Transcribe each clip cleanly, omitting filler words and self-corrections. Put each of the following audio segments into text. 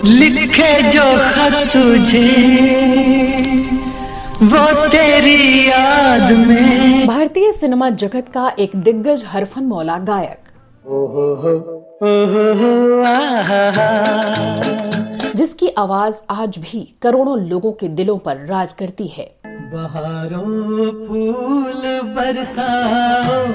लिखे जो खत तुझे वो तेरी याद में। भारतीय सिनेमा जगत का एक दिग्गज हरफन मौला गायक, जिसकी आवाज आज भी करोड़ों लोगों के दिलों पर राज करती है। बहारों फूल बरसाओ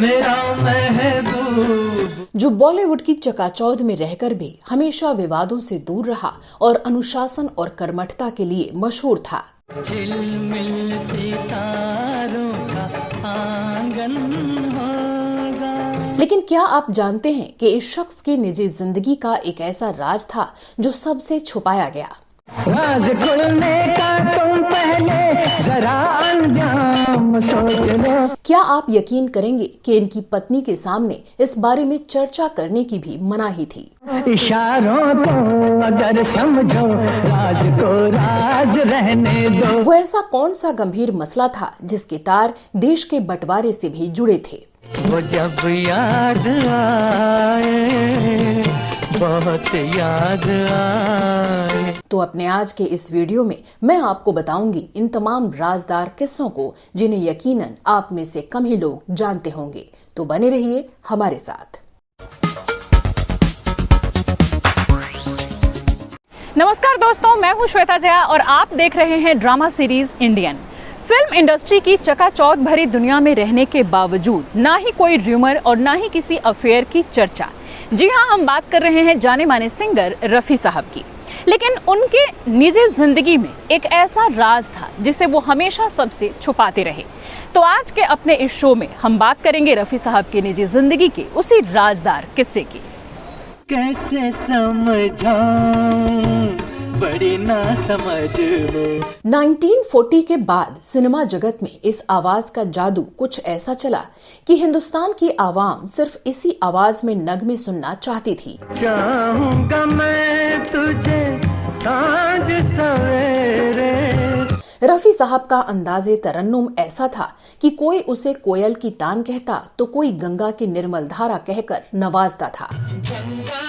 मेरा महबूब, जो बॉलीवुड की चकाचौंध में रहकर भी हमेशा विवादों से दूर रहा और अनुशासन और कर्मठता के लिए मशहूर था। झिलमिल सितारों का आंगन होगा। लेकिन क्या आप जानते हैं कि इस शख्स की निजी जिंदगी का एक ऐसा राज था जो सबसे छुपाया गया। राज खुलने का तुम पहले जरा अंजाम सोच लो। क्या आप यकीन करेंगे कि इनकी पत्नी के सामने इस बारे में चर्चा करने की भी मनाही थी। इशारों को अगर समझो राज को राज रहने दो। वो ऐसा कौन सा गंभीर मसला था जिसके तार देश के बंटवारे से भी जुड़े थे। वो जब याद आए बहुत याद आए। तो अपने आज के इस वीडियो में मैं आपको बताऊंगी इन तमाम राजदार किस्सों को जिन्हें यकीनन आप में से कम ही लोग जानते होंगे। तो बने रहिए हमारे साथ। नमस्कार दोस्तों, मैं हूं श्वेता जया और आप देख रहे हैं drama series Indian. Film industry की चकाचौंध भरी दुनिया में रहने के बावजूद ना ही कोई र्यूमर और ना ही किसी अफेयर की चर्चा। जी हां, हम बात कर रहे हैं जाने माने सिंगर रफी साहब की। लेकिन उनके निजी जिंदगी में एक ऐसा राज था जिसे वो हमेशा सबसे छुपाते रहे। तो आज के अपने इस शो में हम बात करेंगे रफी साहब की निजी जिंदगी के उसी राजदार किस्से की। कैसे समझाऊं बड़ी ना समझ हो। 1940 के बाद सिनेमा जगत में इस आवाज का जादू कुछ ऐसा चला कि हिंदुस्तान की आवाम सिर्फ इसी आवाज में नगमे सुनना चाहती थी। चाहूंगा मैं तुझे सांझ सवेरे। रफी साहब का अंदाजे तरन्नुम ऐसा था कि कोई उसे कोयल की तान कहता तो कोई गंगा की निर्मल धारा कहकर नवाजता था। गंगा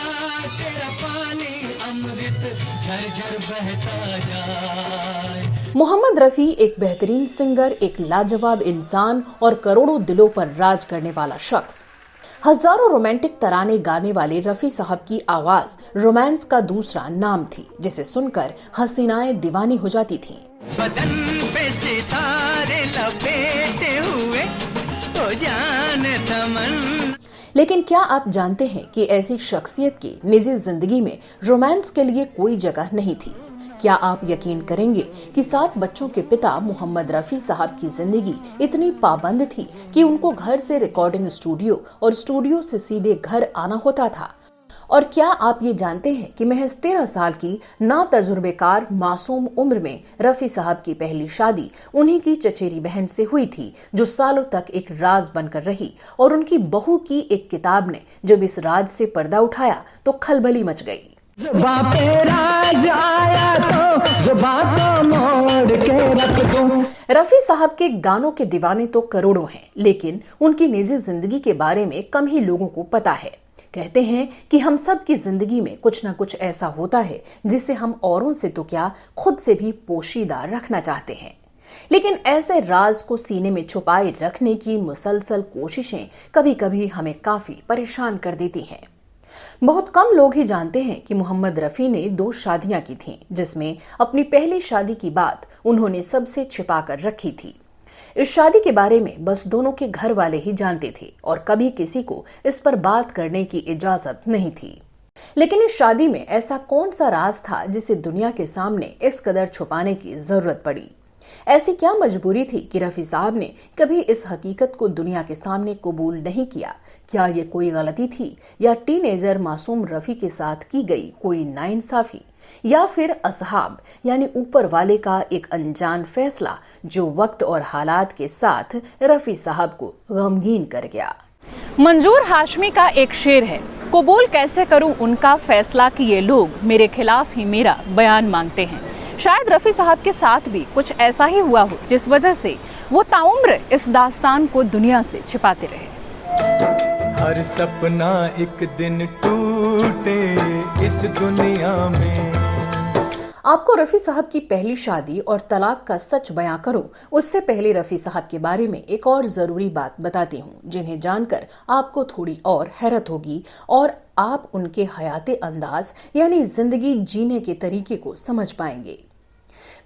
तेरा पानी अमृत झरझर बहता जाए। मोहम्मद रफी एक बेहतरीन सिंगर, एक लाजवाब इंसान और करोड़ों दिलों पर राज करने वाला शख्स। हजारों रोमांटिक तराने गाने वाले रफी साहब की आवाज रोमांस का दूसरा नाम थी, जिसे सुनकर हसीनाएं दीवानी हो जाती थीं। बदन पे सितारे लपेटे हुए तो जान तमन। लेकिन क्या आप जानते हैं कि ऐसी शख्सियत की निजी जिंदगी में रोमांस के लिए कोई जगह नहीं थी। क्या आप यकीन करेंगे कि 7 बच्चों के पिता मोहम्मद रफी साहब की जिंदगी इतनी पाबंद थी कि उनको घर से रिकॉर्डिंग स्टूडियो और स्टूडियो से सीधे घर आना होता था। और क्या आप ये जानते हैं कि महज 13 साल की ना तजुर्बेकार मासूम उम्र में रफी साहब की पहली शादी उन्हीं की चचेरी बहन से हुई थी, जो सालों तक एक राज बनकर रही। और उनकी बहू की एक किताब ने जब इस राज से पर्दा उठाया तो खलबली मच गई। जुबां पे राज आया तो जुबां को मोड़ के रख दूं। रफी साहब के गानों के दीवाने तो करोड़ों हैं, लेकिन उनकी निजी जिंदगी के बारे में कम ही लोगों को पता है। कहते हैं कि हम सब की जिंदगी में कुछ न कुछ ऐसा होता है जिसे हम औरों से तो क्या खुद से भी पोशीदा रखना चाहते हैं। लेकिन ऐसे राज को सीने में छुपाए रखने की मुसलसल कोशिशें कभी कभी हमें काफी परेशान कर देती हैं। बहुत कम लोग ही जानते हैं कि मोहम्मद रफी ने 2 शादियां की थीं, जिसमें अपनी पहली शादी की बात उन्होंने सबसे छिपा कर रखी थी। इस शादी के बारे में बस दोनों के घर वाले ही जानते थे और कभी किसी को इस पर बात करने की इजाजत नहीं थी। लेकिन इस शादी में ऐसा कौन सा राज था जिसे दुनिया के सामने इस कदर छुपाने की जरूरत पड़ी? ऐसी क्या मजबूरी थी कि रफी साहब ने कभी इस हकीकत को दुनिया के सामने कबूल नहीं किया? क्या ये कोई गलती थी या टीनेजर मासूम रफी के साथ की गई कोई नाइंसाफी, या फिर असहाब यानी ऊपर वाले का एक अनजान फैसला जो वक्त और हालात के साथ रफी साहब को गमगीन कर गया? मंजूर हाशमी का एक शेर है, कबूल कैसे करूं उनका फैसला कि ये लोग मेरे खिलाफ ही मेरा बयान मांगते हैं। शायद रफी साहब के साथ भी कुछ ऐसा ही हुआ हो, जिस वजह से वो ताउम्र इस दास्तान को दुनिया से छिपाते रहे। हर सपना एक दिन टूटे इस दुनिया में। आपको रफी साहब की पहली शादी और तलाक का सच बयां करूं, उससे पहले रफी साहब के बारे में एक और जरूरी बात बताती हूं, जिन्हें जानकर आपको थोड़ी और हैरत होगी और आप उनके हयाते अंदाज यानी जिंदगी जीने के तरीके को समझ पाएंगे।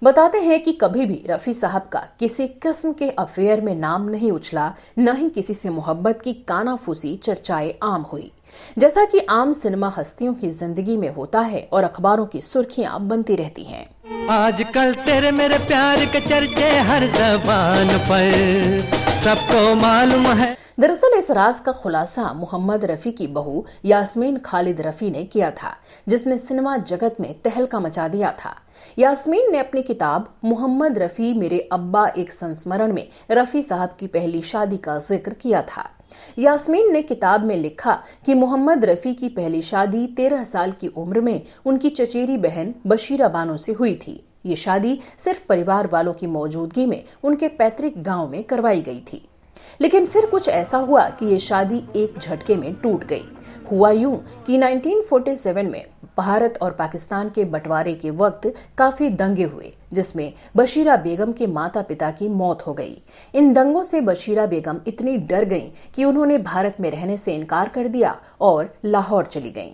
बताते हैं कि कभी भी रफी साहब का किसी किस्म के अफेयर में नाम नहीं उछला, न ही किसी से मोहब्बत की कानाफूसी चर्चाएं आम हुई, जैसा कि आम सिनेमा हस्तियों की जिंदगी में होता है और अखबारों की सुर्खियां बनती रहती हैं। आजकल तेरे मेरे प्यार के चर्चे हर ज़बान पर, सबको मालूम है। दरअसल इस राज का खुलासा मोहम्मद रफी की बहू यास्मीन खालिद रफी ने किया था, जिसने सिनेमा जगत में तहलका मचा दिया था। यास्मीन ने अपनी किताब मोहम्मद रफी मेरे अब्बा एक संस्मरण में रफी साहब की पहली शादी का जिक्र किया था। यास्मीन ने किताब में लिखा कि मोहम्मद रफी की पहली शादी 13 साल की उम्र में उनकी चचेरी बहन बशीरा बानो से हुई थी। ये शादी सिर्फ परिवार वालों की मौजूदगी में उनके पैतृक गांव में करवाई गई थी, लेकिन फिर कुछ ऐसा हुआ कि ये शादी एक झटके में टूट गई। हुआ यूं कि 1947 में भारत और पाकिस्तान के बंटवारे के वक्त काफी दंगे हुए, जिसमें बशीरा बेगम के माता पिता की मौत हो गई। इन दंगों से बशीरा बेगम इतनी डर गईं कि उन्होंने भारत में रहने से इनकार कर दिया और लाहौर चली गईं।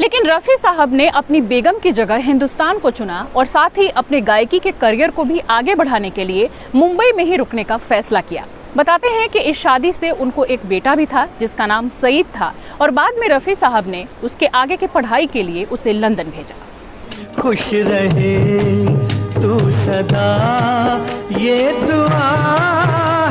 लेकिन रफी साहब ने अपनी बेगम की जगह हिंदुस्तान को चुना और साथ ही अपने गायकी के करियर को भी आगे बढ़ाने के लिए मुंबई में ही रुकने का फैसला किया। बताते हैं कि इस शादी से उनको एक बेटा भी था जिसका नाम सईद था और बाद में रफी साहब ने उसके आगे की पढ़ाई के लिए उसे लंदन भेजा। खुश रहे तू सदा, ये दुआ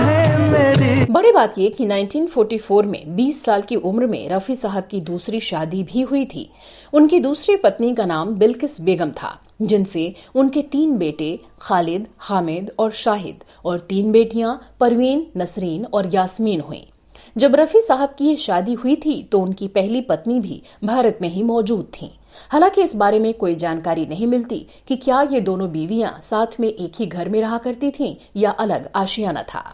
है मेरी। बड़ी बात ये कि 1944 में 20 साल की उम्र में रफी साहब की दूसरी शादी भी हुई थी। उनकी दूसरी पत्नी का नाम बिल्किस बेगम था, जिनसे उनके 3 बेटे खालिद, हामिद और शाहिद और 3 बेटियां परवीन, नसरीन और यास्मीन हुईं। जब रफी साहब की ये शादी हुई थी तो उनकी पहली पत्नी भी भारत में ही मौजूद थीं। हालांकि इस बारे में कोई जानकारी नहीं मिलती कि क्या ये दोनों बीवियां साथ में एक ही घर में रहा करती थीं या अलग आशियाना था।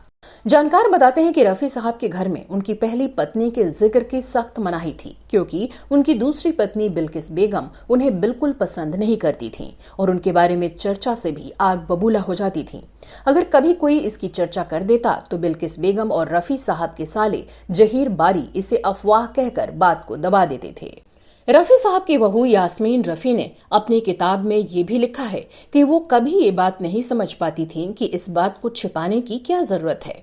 जानकार बताते हैं कि रफी साहब के घर में उनकी पहली पत्नी के जिक्र की सख्त मनाही थी, क्योंकि उनकी दूसरी पत्नी बिल्किस बेगम उन्हें बिल्कुल पसंद नहीं करती थीं और उनके बारे में चर्चा से भी आग बबूला हो जाती थी। अगर कभी कोई इसकी चर्चा कर देता तो बिल्किस बेगम और रफी साहब के साले जहीर बारी इसे अफवाह कहकर बात को दबा देते थे। रफी साहब की बहू यास्मीन रफी ने अपनी किताब में ये भी लिखा है कि वो कभी ये बात नहीं समझ पाती थीं कि इस बात को छिपाने की क्या जरूरत है।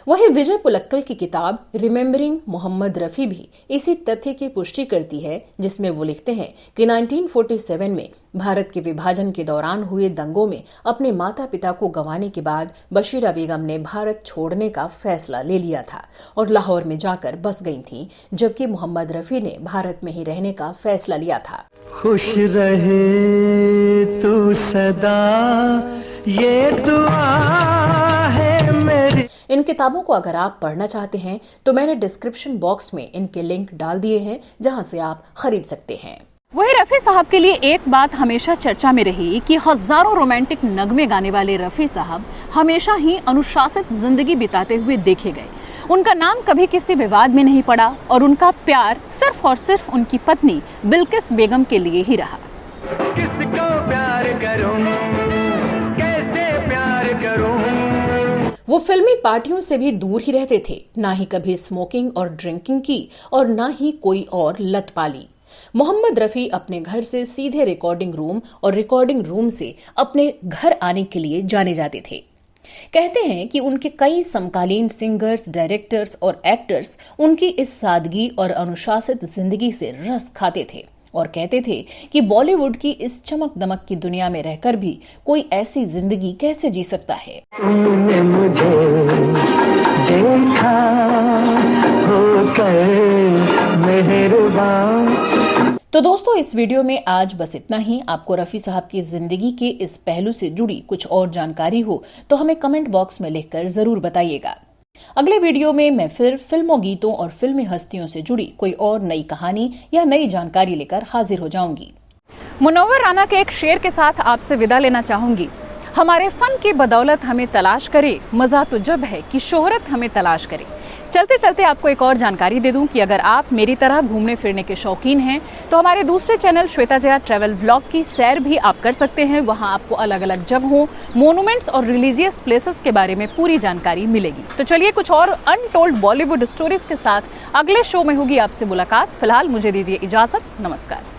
वहीं विजय पुलक्कल की किताब रिमेम्बरिंग मोहम्मद रफी भी इसी तथ्य की पुष्टि करती है, जिसमें वो लिखते हैं कि 1947 में भारत के विभाजन के दौरान हुए दंगों में अपने माता पिता को गंवाने के बाद बशीरा बेगम ने भारत छोड़ने का फैसला ले लिया था और लाहौर में जाकर बस गई थीं, जबकि मोहम्मद रफी ने भारत में ही रहने का फैसला लिया था। खुश रहे तू सदा, ये दुआ है मेरी। इन किताबों को अगर आप पढ़ना चाहते हैं तो मैंने डिस्क्रिप्शन बॉक्स में इनके लिंक डाल दिए हैं, जहां से आप खरीद सकते हैं। वही रफी साहब के लिए एक बात हमेशा चर्चा में रही कि हजारों रोमांटिक नगमे गाने वाले रफी साहब हमेशा ही अनुशासित जिंदगी बिताते हुए देखे गए। उनका नाम कभी किसी विवाद में नहीं पड़ा और उनका प्यार सिर्फ और सिर्फ उनकी पत्नी बिल्किस बेगम के लिए ही रहा। किसको प्यार करूं, कैसे प्यार करूं। वो फिल्मी पार्टियों से भी दूर ही रहते थे, ना ही कभी स्मोकिंग और ड्रिंकिंग की और ना ही कोई और लत पाली। मोहम्मद रफी अपने घर से सीधे रिकॉर्डिंग रूम और रिकॉर्डिंग रूम से अपने घर आने के लिए जाने जाते थे। कहते हैं कि उनके कई समकालीन सिंगर्स, डायरेक्टर्स और एक्टर्स उनकी इस सादगी और अनुशासित जिंदगी से रस खाते थे और कहते थे कि बॉलीवुड की इस चमक दमक की दुनिया में रहकर भी कोई ऐसी जिंदगी कैसे जी सकता है। तूने मुझे देखा होकर मेहरबान। तो दोस्तों, इस वीडियो में आज बस इतना ही। आपको रफी साहब की जिंदगी के इस पहलू से जुड़ी कुछ और जानकारी हो तो हमें कमेंट बॉक्स में लिखकर जरूर बताइएगा। अगले वीडियो में मैं फिर फिल्मों, गीतों और फिल्मी हस्तियों से जुड़ी कोई और नई कहानी या नई जानकारी लेकर हाजिर हो जाऊंगी। मुनव्वर राना के एक शेर के साथ आपसे विदा लेना चाहूंगी। हमारे फन की बदौलत हमें तलाश करे, मजा तो जब है कि शोहरत हमें तलाश करे। चलते चलते आपको एक और जानकारी दे दूं कि अगर आप मेरी तरह घूमने फिरने के शौकीन हैं तो हमारे दूसरे channel Shweta Jaya travel vlog की सैर भी आप कर सकते हैं। वहां आपको अलग अलग जगहों, मोनूमेंट्स और रिलीजियस प्लेसेस के बारे में पूरी जानकारी मिलेगी। तो चलिए कुछ और अनटोल्ड बॉलीवुड स्टोरीज के साथ अगले शो में होगी आपसे मुलाकात। फिलहाल मुझे दीजिए इजाजत, नमस्कार।